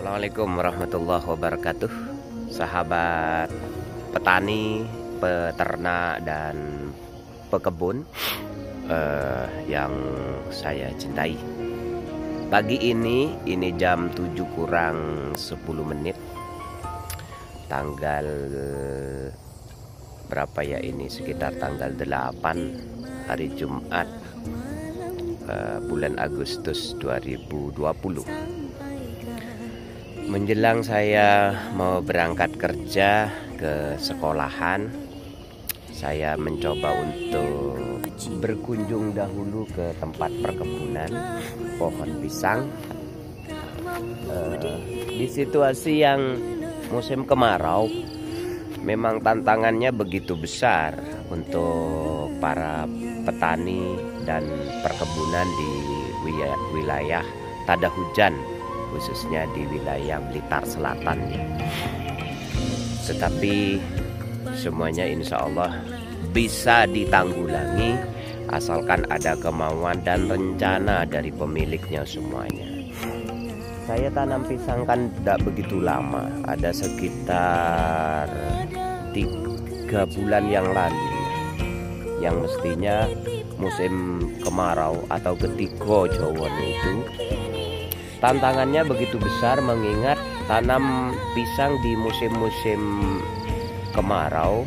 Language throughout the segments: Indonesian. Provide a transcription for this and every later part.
Assalamualaikum warahmatullahi wabarakatuh. Sahabat petani, peternak, dan pekebun yang saya cintai. Pagi ini jam 7 kurang 10 menit. Tanggal berapa ya ini? Sekitar tanggal 8 hari Jumat, bulan Agustus 2020. Menjelang saya mau berangkat kerja ke sekolahan, saya mencoba untuk berkunjung dahulu ke tempat perkebunan pohon pisang. Di situasi yang musim kemarau, memang tantangannya begitu besar untuk para petani dan perkebunan di wilayah tada hujan, khususnya di wilayah Blitar Selatan. Tetapi semuanya insya Allah bisa ditanggulangi asalkan ada kemauan dan rencana dari pemiliknya semuanya. Saya tanam pisang kan tidak begitu lama, ada sekitar 3 bulan yang lalu, yang mestinya musim kemarau atau ketiga Jawa itu tantangannya begitu besar, mengingat tanam pisang di musim-musim kemarau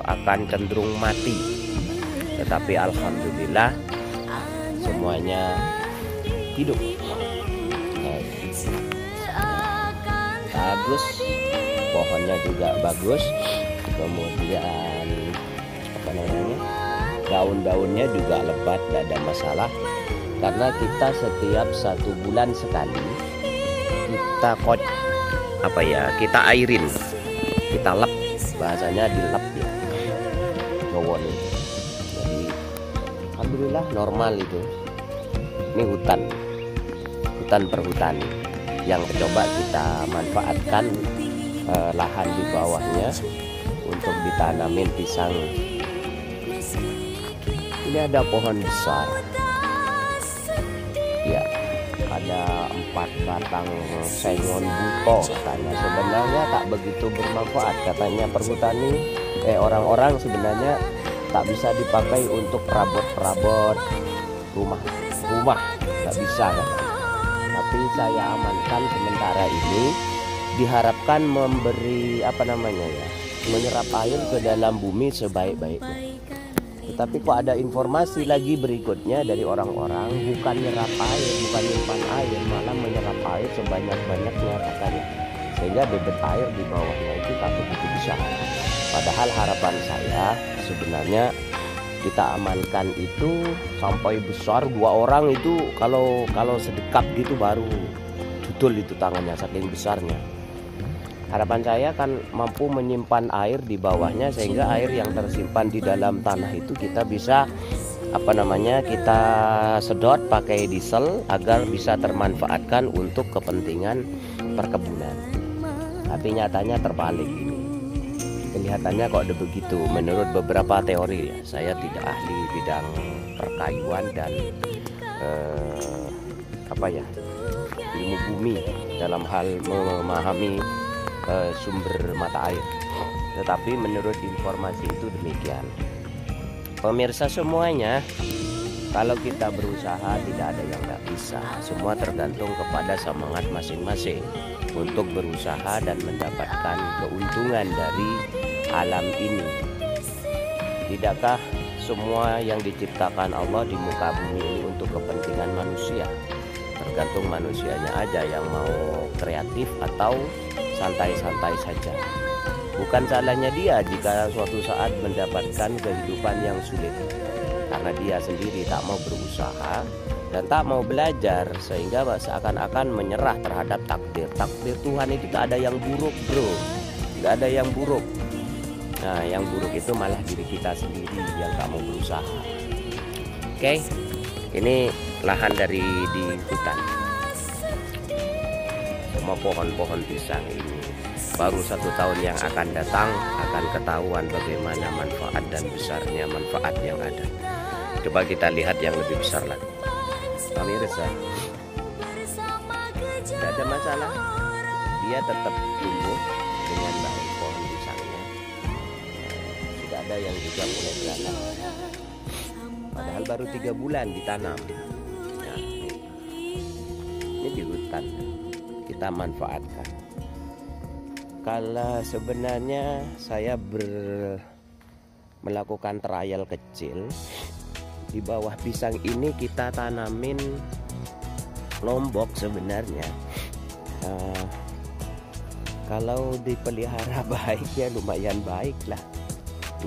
akan cenderung mati. Tetapi alhamdulillah semuanya hidup. Bagus, pohonnya juga bagus. Kemudian daun-daunnya juga lebat, tidak ada masalah. Karena kita setiap 1 bulan sekali kita airin, kita lep, bahasanya dilep ya, Jawa nih. Jadi alhamdulillah normal itu. Ini hutan perhutani yang coba kita manfaatkan lahan di bawahnya untuk ditanamin pisang. Ini ada pohon besar. Ya, ada 4 batang sengon buto katanya. Sebenarnya tak begitu bermanfaat katanya perhutani. Orang-orang sebenarnya tak bisa dipakai untuk perabot rumah, tak bisa katanya. Tapi saya amankan sementara ini, diharapkan memberi menyerap air ke dalam bumi sebaik-baiknya. Tetapi kok ada informasi lagi berikutnya dari orang-orang, bukan nyerap air, bukan nyimpan air, malah menyerap air sebanyak-banyaknya katanya. Sehingga debit air di bawahnya itu tak begitu besar. Padahal harapan saya sebenarnya kita amankan itu sampai besar, 2 orang itu kalau sedekap gitu baru judul itu tangannya saking besarnya. Harapan saya kan mampu menyimpan air di bawahnya, sehingga air yang tersimpan di dalam tanah itu kita bisa kita sedot pakai diesel agar bisa termanfaatkan untuk kepentingan perkebunan. Tapi nyatanya terbalik ini. Kelihatannya kok ada begitu menurut beberapa teori ya. Saya tidak ahli bidang perkayuan dan ilmu bumi dalam hal memahami sumber mata air. Tetapi menurut informasi itu demikian. Pemirsa semuanya, kalau kita berusaha tidak ada yang tidak bisa. Semua tergantung kepada semangat masing-masing untuk berusaha dan mendapatkan keuntungan dari alam ini. Tidakkah semua yang diciptakan Allah di muka bumi ini untuk kepentingan manusia? Tergantung manusianya aja yang mau kreatif atau santai-santai saja. Bukan salahnya dia jika suatu saat mendapatkan kehidupan yang sulit, karena dia sendiri tak mau berusaha dan tak mau belajar, sehingga seakan-akan menyerah terhadap takdir. Takdir Tuhan itu tak ada yang buruk, bro. Tidak ada yang buruk. Nah, yang buruk itu malah diri kita sendiri yang tak mau berusaha. Oke, ini lahan di hutan. Semua pohon-pohon pisang ini baru 1 tahun yang akan datang akan ketahuan bagaimana manfaat dan besarnya manfaat yang ada. Coba kita lihat yang lebih besar lagi. Pemirsa, tidak ada masalah, dia tetap tumbuh dengan baik pohon pisangnya. Sudah ada yang juga mulai beranak, padahal baru 3 bulan ditanam. Nah, ini di hutan kita manfaatkan. Kalau sebenarnya saya melakukan trial kecil di bawah pisang ini, kita tanamin lombok sebenarnya. Kalau dipelihara baik ya lumayan baik lah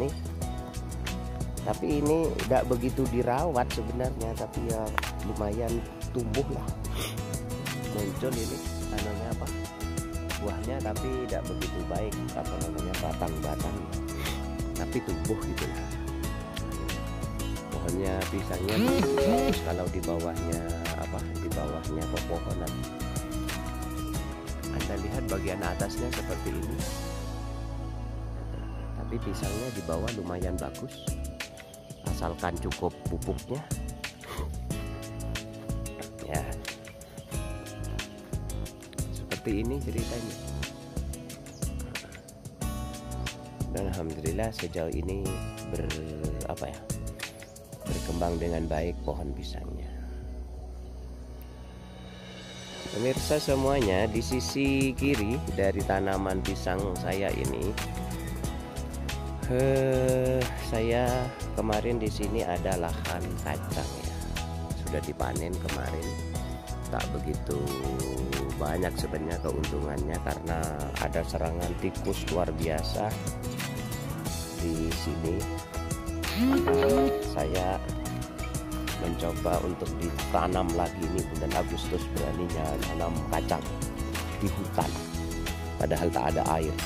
nih. Tapi ini tidak begitu dirawat sebenarnya, tapi ya lumayan tumbuh lah, muncul ini namanya apa, buahnya, tapi tidak begitu baik apa namanya batang-batang, tapi tumbuh gitu lah. Pohonnya pisangnya bagus kalau di bawahnya apa, di bawahnya pepohonan. Anda lihat bagian atasnya seperti ini, tapi pisangnya di bawah lumayan bagus, asalkan cukup pupuknya ya. Seperti ini ceritanya. Dan alhamdulillah sejauh ini berkembang dengan baik pohon pisangnya. Pemirsa semuanya, di sisi kiri dari tanaman pisang saya ini, saya kemarin di sini ada lahan kacang ya, sudah dipanen kemarin. Tak begitu banyak sebenarnya keuntungannya karena ada serangan tikus luar biasa di sini. Maka saya mencoba untuk ditanam lagi ini bulan Agustus, beraninya tanam kacang di hutan, padahal tak ada air.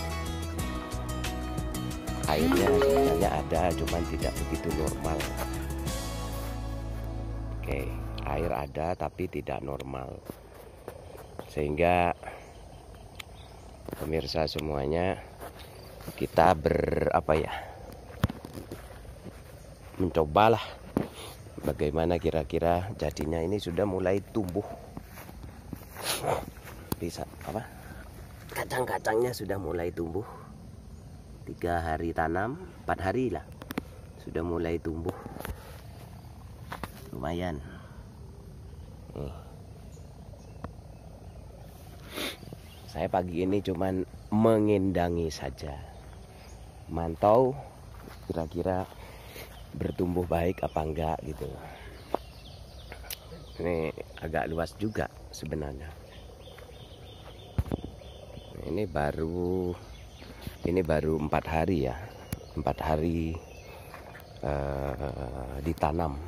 Airnya sebenarnya ada, cuman tidak begitu normal. Oke, air ada tapi tidak normal, sehingga pemirsa semuanya kita mencobalah bagaimana kira-kira jadinya. Ini sudah mulai tumbuh, bisa kacang-kacangnya sudah mulai tumbuh. 3 hari tanam, 4 hari lah sudah mulai tumbuh, lumayan. Saya pagi ini cuman mengindangi saja, mantau kira-kira bertumbuh baik apa enggak gitu. Ini agak luas juga sebenarnya. Ini baru 4 hari ya, 4 hari ditanam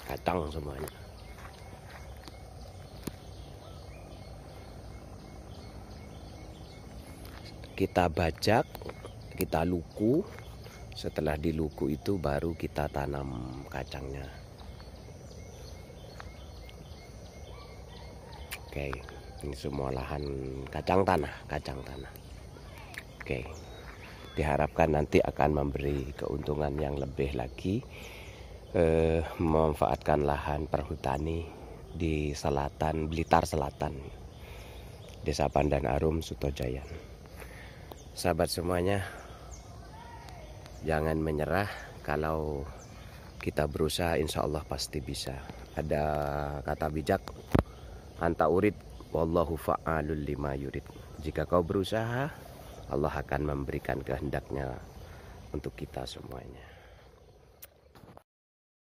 kacang semuanya. Kita bajak, kita luku. Setelah diluku itu baru kita tanam kacangnya. Oke, ini semua lahan kacang tanah. Oke, diharapkan nanti akan memberi keuntungan yang lebih lagi, memanfaatkan lahan perhutani di selatan Blitar Selatan, Desa Pandan Arum, Sutojayan. Sahabat semuanya, jangan menyerah. Kalau kita berusaha, insya Allah pasti bisa. Ada kata bijak, anta urid wallahu fa'alul lima yurid. Jika kau berusaha, Allah akan memberikan kehendaknya untuk kita semuanya.